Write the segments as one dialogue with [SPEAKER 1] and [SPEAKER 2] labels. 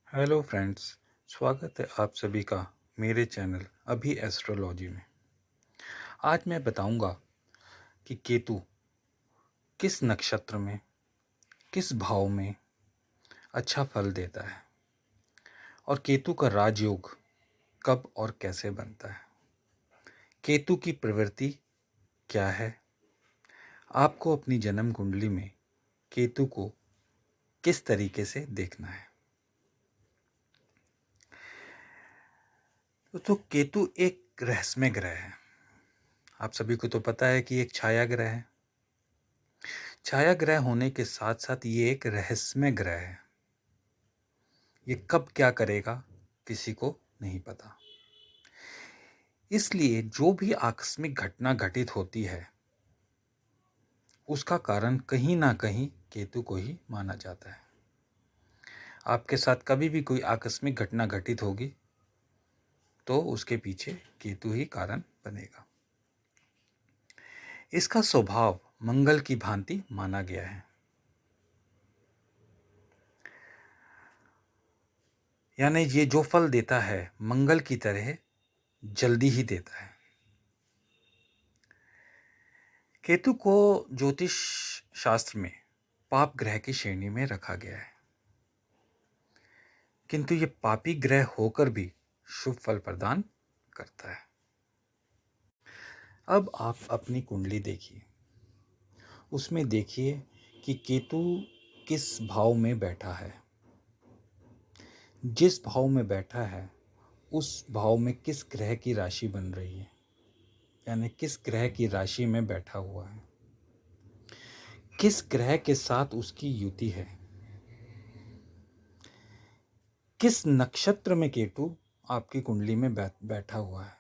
[SPEAKER 1] Hello friends. स्वागत है आप सभी का मेरे चैनल अभी एस्ट्रोलॉजी में। आज मैं बताऊंगा कि केतु किस नक्षत्र में, किस भाव में अच्छा फल देता है और केतु का राजयोग कब और कैसे बनता है। केतु की प्रवृत्ति क्या है, आपको अपनी जन्म कुंडली में केतु को किस तरीके से देखना है। तो केतु एक रहस्यमय ग्रह है। आप सभी को तो पता है कि एक छाया ग्रह है। छाया ग्रह होने के साथ साथ ये एक रहस्यमय ग्रह है। ये कब क्या करेगा किसी को नहीं पता। इसलिए जो भी आकस्मिक घटना घटित होती है उसका कारण कहीं ना कहीं केतु को ही माना जाता है। आपके साथ कभी भी कोई आकस्मिक घटना घटित होगी तो उसके पीछे केतु ही कारण बनेगा। इसका स्वभाव मंगल की भांति माना गया है, यानी ये जो फल देता है मंगल की तरह जल्दी ही देता है। केतु को ज्योतिष शास्त्र में पाप ग्रह की श्रेणी में रखा गया है, किंतु ये पापी ग्रह होकर भी शुभ फल प्रदान करता है। अब आप अपनी कुंडली देखिए, उसमें देखिए कि केतु किस भाव में बैठा है। जिस भाव में बैठा है उस भाव में किस ग्रह की राशि बन रही है, यानी किस ग्रह की राशि में बैठा हुआ है, किस ग्रह के साथ उसकी युति है, किस नक्षत्र में केतु आपकी कुंडली में बैठा हुआ है।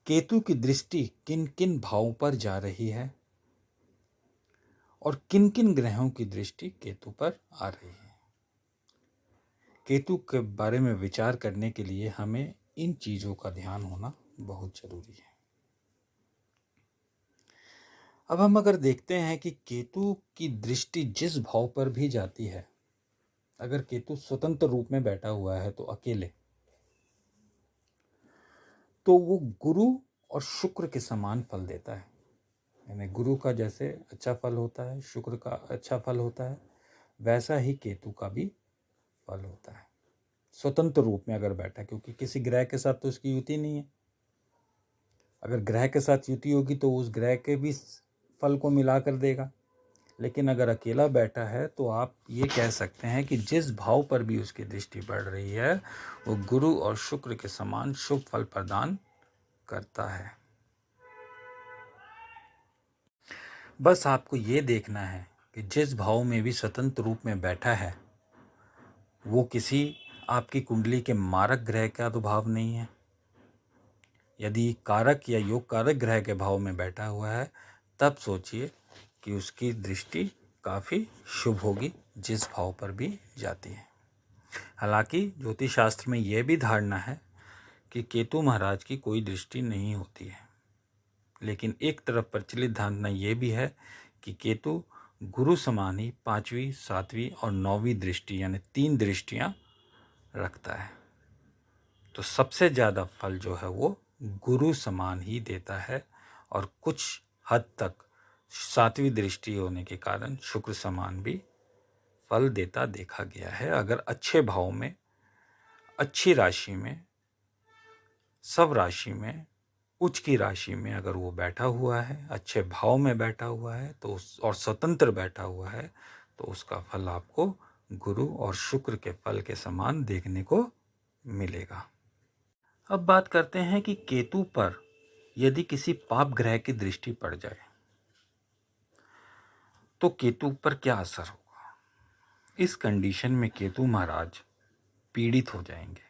[SPEAKER 1] केतु की दृष्टि किन किन भावों पर जा रही है और किन किन ग्रहों की दृष्टि केतु पर आ रही है। केतु के बारे में विचार करने के लिए हमें इन चीजों का ध्यान होना बहुत जरूरी है। अब हम अगर देखते हैं कि केतु की दृष्टि जिस भाव पर भी जाती है, अगर केतु स्वतंत्र रूप में बैठा हुआ है तो अकेले, तो वो गुरु और शुक्र के समान फल देता है। यानी गुरु का जैसे अच्छा फल होता है, शुक्र का अच्छा फल होता है, वैसा ही केतु का भी फल होता है स्वतंत्र रूप में अगर बैठा, क्योंकि किसी ग्रह के साथ तो उसकी युति नहीं है। अगर ग्रह के साथ युति होगी तो उस ग्रह के भी फल को मिला कर देगा, लेकिन अगर अकेला बैठा है तो आप ये कह सकते हैं कि जिस भाव पर भी उसकी दृष्टि पड़ रही है वो गुरु और शुक्र के समान शुभ फल प्रदान करता है। बस आपको ये देखना है कि जिस भाव में भी स्वतंत्र रूप में बैठा है वो किसी आपकी कुंडली के मारक ग्रह का तो भाव नहीं है। यदि कारक या योग कारक ग्रह के भाव में बैठा हुआ है तब सोचिए कि उसकी दृष्टि काफ़ी शुभ होगी जिस भाव पर भी जाती है। हालांकि ज्योतिष शास्त्र में यह भी धारणा है कि केतु महाराज की कोई दृष्टि नहीं होती है, लेकिन एक तरफ प्रचलित धारणा यह भी है कि केतु गुरु समान ही 5वीं, 7वीं और 9वीं दृष्टि यानी 3 दृष्टियां रखता है। तो सबसे ज़्यादा फल जो है वो गुरु समान ही देता है और कुछ हद तक 7वीं दृष्टि होने के कारण शुक्र समान भी फल देता देखा गया है। अगर अच्छे भाव में, अच्छी राशि में, सब राशि में, उच्च की राशि में अगर वो बैठा हुआ है, अच्छे भाव में बैठा हुआ है तो और स्वतंत्र बैठा हुआ है तो उसका फल आपको गुरु और शुक्र के फल के समान देखने को मिलेगा। अब बात करते हैं कि केतु पर यदि किसी पाप ग्रह की दृष्टि पड़ जाए तो केतु पर क्या असर होगा। इस कंडीशन में केतु महाराज पीड़ित हो जाएंगे।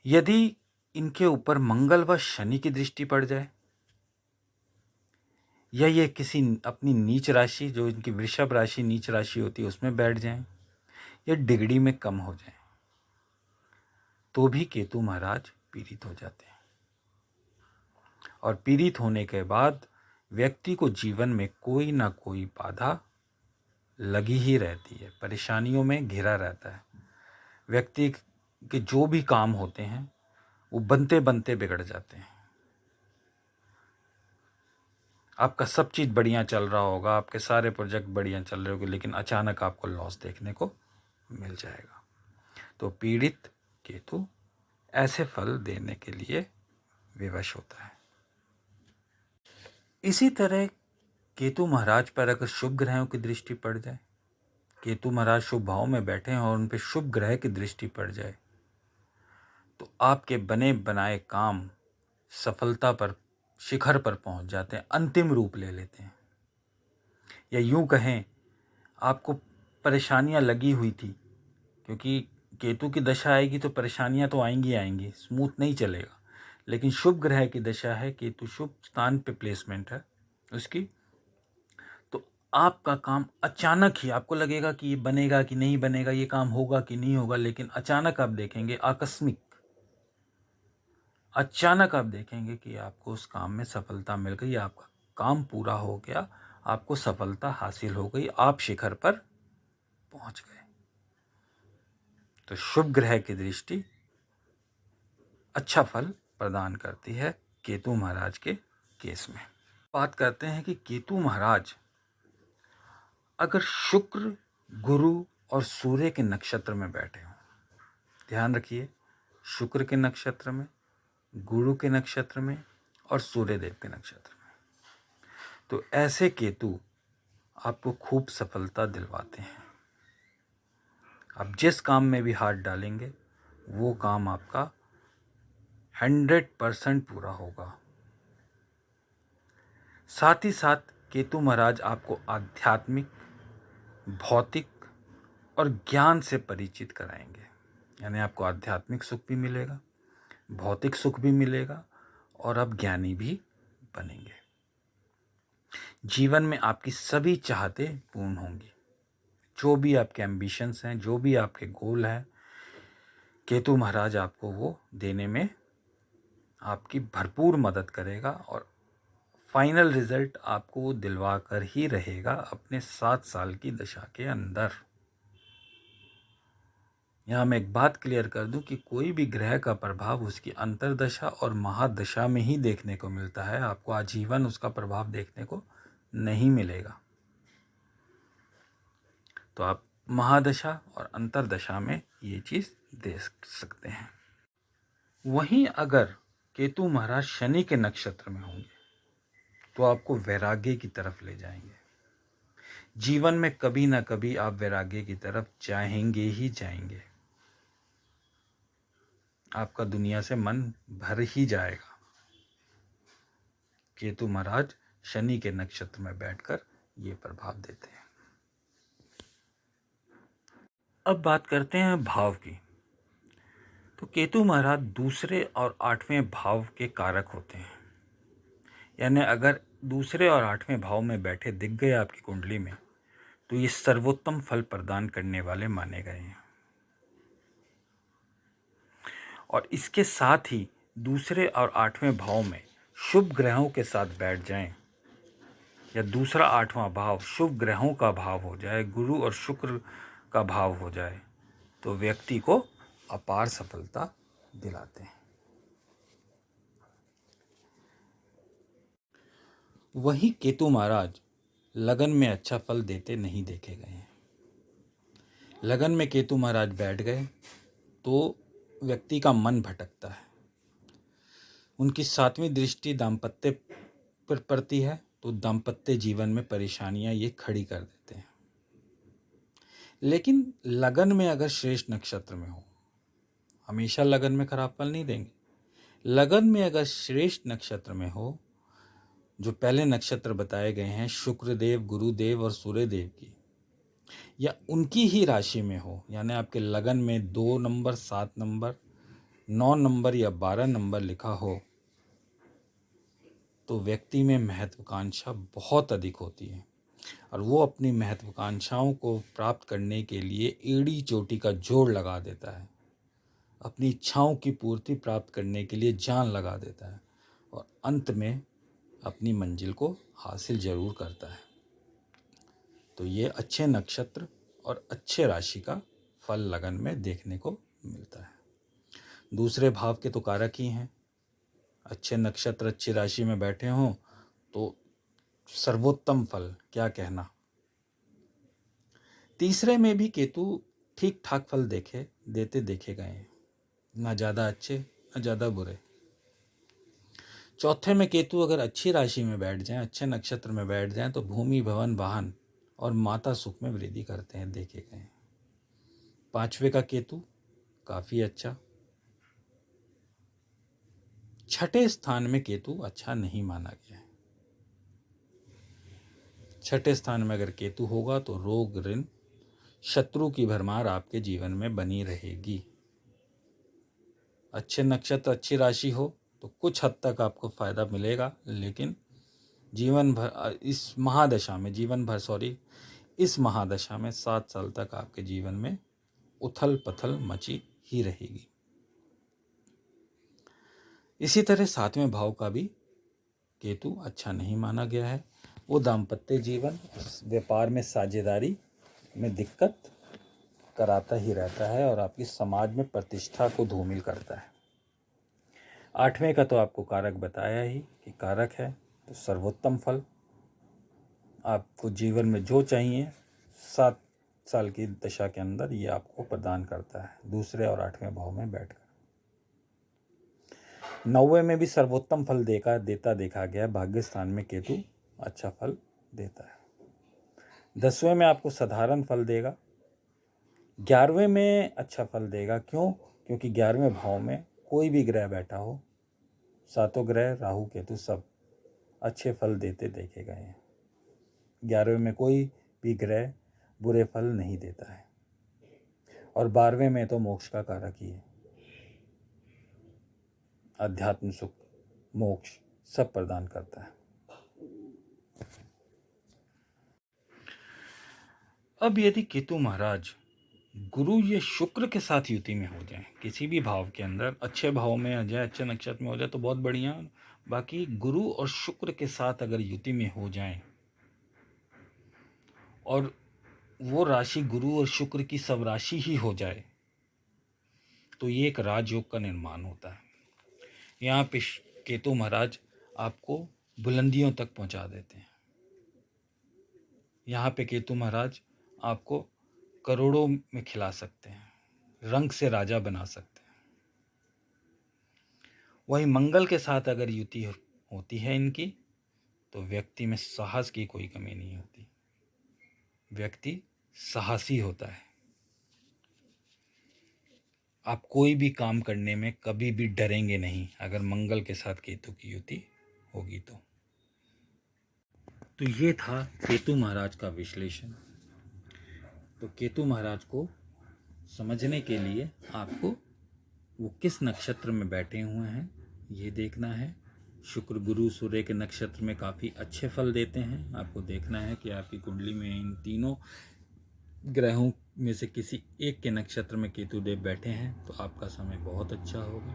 [SPEAKER 1] यदि इनके ऊपर मंगल व शनि की दृष्टि पड़ जाए या ये किसी अपनी नीच राशि, जो इनकी वृषभ राशि नीच राशि होती है, उसमें बैठ जाएं या डिग्री में कम हो जाए तो भी केतु महाराज पीड़ित हो जाते हैं। और पीड़ित होने के बाद व्यक्ति को जीवन में कोई ना कोई बाधा लगी ही रहती है, परेशानियों में घिरा रहता है। व्यक्ति के जो भी काम होते हैं वो बनते बनते बिगड़ जाते हैं। आपका सब चीज़ बढ़िया चल रहा होगा, आपके सारे प्रोजेक्ट बढ़िया चल रहे होंगे, लेकिन अचानक आपको लॉस देखने को मिल जाएगा। तो पीड़ित केतु ऐसे फल देने के लिए विवश होता है। इसी तरह केतु महाराज पर अगर शुभ ग्रहों की दृष्टि पड़ जाए, केतु महाराज शुभ भाव में बैठे हैं और उन पर शुभ ग्रह की दृष्टि पड़ जाए, तो आपके बने बनाए काम सफलता पर, शिखर पर पहुंच जाते हैं, अंतिम रूप ले लेते हैं। या यूं कहें, आपको परेशानियां लगी हुई थी, क्योंकि केतु की दशा आएगी तो परेशानियां तो आएंगी आएंगी, स्मूथ नहीं चलेगा। लेकिन शुभ ग्रह की दशा है, केतु शुभ स्थान पे प्लेसमेंट है उसकी, तो आपका काम अचानक ही आपको लगेगा कि ये बनेगा कि नहीं बनेगा, ये काम होगा कि नहीं होगा, लेकिन अचानक आप देखेंगे, आकस्मिक अचानक आप देखेंगे कि आपको उस काम में सफलता मिल गई, आपका काम पूरा हो गया, आपको सफलता हासिल हो गई, आप शिखर पर पहुंच गए। तो शुभ ग्रह की दृष्टि अच्छा फल प्रदान करती है केतु महाराज के केस में। बात करते हैं कि केतु महाराज अगर शुक्र, गुरु और सूर्य के नक्षत्र में बैठे हों, ध्यान रखिए, शुक्र के नक्षत्र में, गुरु के नक्षत्र में और सूर्य देव के नक्षत्र में, तो ऐसे केतु आपको खूब सफलता दिलवाते हैं। आप जिस काम में भी हाथ डालेंगे वो काम आपका 100% पूरा होगा। साथ ही साथ केतु महाराज आपको आध्यात्मिक, भौतिक और ज्ञान से परिचित कराएंगे। यानी आपको आध्यात्मिक सुख भी मिलेगा, भौतिक सुख भी मिलेगा और आप ज्ञानी भी बनेंगे। जीवन में आपकी सभी चाहतें पूर्ण होंगी। जो भी आपके एम्बिशंस हैं, जो भी आपके गोल हैं, केतु महाराज आपको वो देने में आपकी भरपूर मदद करेगा और फाइनल रिजल्ट आपको वो दिलवा कर ही रहेगा अपने 7 साल की दशा के अंदर। यहाँ मैं एक बात क्लियर कर दूं कि कोई भी ग्रह का प्रभाव उसकी अंतर्दशा और महादशा में ही देखने को मिलता है, आपको आजीवन उसका प्रभाव देखने को नहीं मिलेगा। तो आप महादशा और अंतर्दशा में ये चीज़ देख सकते हैं। वहीं अगर केतु महाराज शनि के नक्षत्र में होंगे तो आपको वैराग्य की तरफ ले जाएंगे। जीवन में कभी ना कभी आप वैराग्य की तरफ जाएंगे ही जाएंगे। आपका दुनिया से मन भर ही जाएगा। केतु महाराज शनि के नक्षत्र में बैठकर ये प्रभाव देते हैं। अब बात करते हैं भाव की। तो केतु महाराज दूसरे और 8वें भाव के कारक होते हैं। यानी अगर दूसरे और 8वें भाव में बैठे दिख गए आपकी कुंडली में, तो ये सर्वोत्तम फल प्रदान करने वाले माने गए हैं। और इसके साथ ही दूसरे और 8वें भाव में शुभ ग्रहों के साथ बैठ जाएं, या दूसरा 8वां भाव शुभ ग्रहों का भाव हो जाए, गुरु और शुक्र का भाव हो जाए, तो व्यक्ति को अपार सफलता दिलाते हैं। वहीं केतु महाराज लगन में अच्छा फल देते नहीं देखे गए हैं। लगन में केतु महाराज बैठ गए तो व्यक्ति का मन भटकता है। उनकी 7वीं दृष्टि दाम्पत्य पर पड़ती है तो दाम्पत्य जीवन में परेशानियां ये खड़ी कर देते हैं। लेकिन लगन में अगर श्रेष्ठ नक्षत्र में हो, हमेशा लगन में खराब फल नहीं देंगे। लगन में अगर श्रेष्ठ नक्षत्र में हो, जो पहले नक्षत्र बताए गए हैं शुक्रदेव, गुरुदेव और सूर्यदेव की, या उनकी ही राशि में हो, यानी आपके लगन में 2 नंबर, 7 नंबर, 9 नंबर या 12 नंबर लिखा हो, तो व्यक्ति में महत्वाकांक्षा बहुत अधिक होती है और वो अपनी महत्वाकांक्षाओं को प्राप्त करने के लिए एड़ी चोटी का जोड़ लगा देता है। अपनी इच्छाओं की पूर्ति प्राप्त करने के लिए जान लगा देता है और अंत में अपनी मंजिल को हासिल जरूर करता है। तो ये अच्छे नक्षत्र और अच्छे राशि का फल लगन में देखने को मिलता है। दूसरे भाव के तो कारक ही हैं। अच्छे नक्षत्र अच्छी राशि में बैठे हों तो सर्वोत्तम फल क्या कहना। तीसरे में भी केतु ठीक ठाक फल देते देखे गए हैं, ना ज़्यादा अच्छे ना ज़्यादा बुरे। चौथे में केतु अगर अच्छी राशि में बैठ जाएं, अच्छे नक्षत्र में बैठ जाएं तो भूमि भवन वाहन और माता सुख में वृद्धि करते हैं, देखे गए हैं। पांचवे का केतु काफ़ी अच्छा। छठे स्थान में केतु अच्छा नहीं माना गया है। छठे स्थान में अगर केतु होगा तो रोग ऋण शत्रु की भरमार आपके जीवन में बनी रहेगी। अच्छे नक्षत्र अच्छी राशि हो तो कुछ हद तक आपको फायदा मिलेगा, लेकिन जीवन भर इस महादशा में 7 साल तक आपके जीवन में उथल पथल मची ही रहेगी। इसी तरह 7वें भाव का भी केतु अच्छा नहीं माना गया है। वो दाम्पत्य जीवन, व्यापार में साझेदारी में दिक्कत कराता ही रहता है और आपकी समाज में प्रतिष्ठा को धूमिल करता है। 8वें का तो आपको कारक बताया ही कि कारक है तो सर्वोत्तम फल आपको जीवन में जो चाहिए 7 साल की दशा के अंदर ये आपको प्रदान करता है, दूसरे और 8वें भाव में बैठकर। 9वें में भी सर्वोत्तम फल देता देखा गया। भाग्य स्थान में केतु अच्छा फल देता है। 10वें में आपको साधारण फल देगा। 11वें में अच्छा फल देगा। क्यों? क्योंकि 11वें भाव में कोई भी ग्रह बैठा हो, सातों ग्रह राहु केतु सब अच्छे फल देते देखे गए हैं। 11वें में कोई भी ग्रह बुरे फल नहीं देता है। और 12वें में तो मोक्ष का कारक ही है, अध्यात्म सुख मोक्ष सब प्रदान करता है। अब यदि केतु महाराज गुरु या शुक्र के साथ युति में हो जाए, किसी भी भाव के अंदर अच्छे भाव में आ जाए, अच्छे नक्षत्र में हो जाए तो बहुत बढ़िया। बाकी गुरु और शुक्र के साथ अगर युति में हो जाए और वो राशि गुरु और शुक्र की सब राशि ही हो जाए तो ये एक राजयोग का निर्माण होता है। यहाँ पे केतु महाराज आपको बुलंदियों तक पहुंचा देते हैं। यहाँ पे केतु महाराज आपको करोड़ों में खिला सकते हैं, रंग से राजा बना सकते हैं। वहीं मंगल के साथ अगर युति होती है इनकी तो व्यक्ति में साहस की कोई कमी नहीं होती, व्यक्ति साहसी होता है। आप कोई भी काम करने में कभी भी डरेंगे नहीं अगर मंगल के साथ केतु की युति होगी तो ये था केतु महाराज का विश्लेषण। तो केतु महाराज को समझने के लिए आपको वो किस नक्षत्र में बैठे हुए हैं ये देखना है। शुक्र गुरु सूर्य के नक्षत्र में काफ़ी अच्छे फल देते हैं। आपको देखना है कि आपकी कुंडली में इन तीनों ग्रहों में से किसी एक के नक्षत्र में केतु देव बैठे हैं तो आपका समय बहुत अच्छा होगा।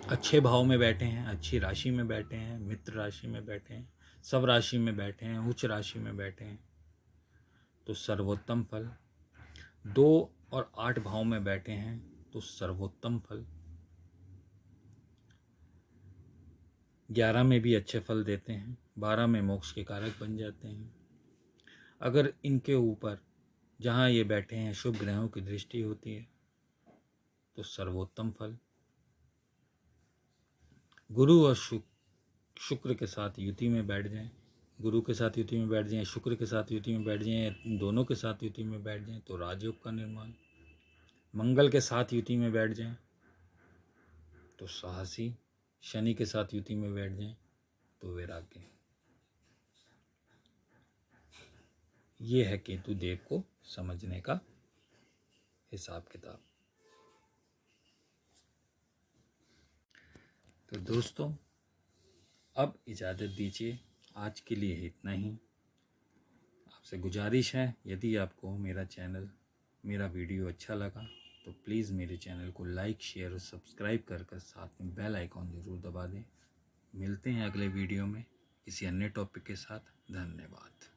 [SPEAKER 1] अच्छे भाव में बैठे हैं, अच्छी राशि में बैठे हैं, मित्र राशि में बैठे हैं, सब राशि में बैठे हैं, उच्च राशि में बैठे हैं तो सर्वोत्तम फल। 2 और 8 भाव में बैठे हैं तो सर्वोत्तम फल। 11 में भी अच्छे फल देते हैं, 12 में मोक्ष के कारक बन जाते हैं। अगर इनके ऊपर जहाँ ये बैठे हैं शुभ ग्रहों की दृष्टि होती है तो सर्वोत्तम फल। गुरु और शुक्र के साथ युति में बैठ जाएं, गुरु के साथ युति में बैठ जाएं, शुक्र के साथ युति में बैठ जाएं, दोनों के साथ युति में बैठ जाएं तो राजयोग का निर्माण। मंगल के साथ युति में बैठ जाएं तो साहसी, शनि के साथ युति में बैठ जाएं तो वैराग्य। ये है केतु देव को समझने का हिसाब किताब। तो दोस्तों अब इजाज़त दीजिए, आज के लिए इतना ही। आपसे गुजारिश है यदि आपको मेरा वीडियो अच्छा लगा तो प्लीज़ मेरे चैनल को लाइक शेयर और सब्सक्राइब कर साथ में बेल आइकॉन ज़रूर दबा दें। मिलते हैं अगले वीडियो में। किसी अन्य टॉपिक के साथ। धन्यवाद।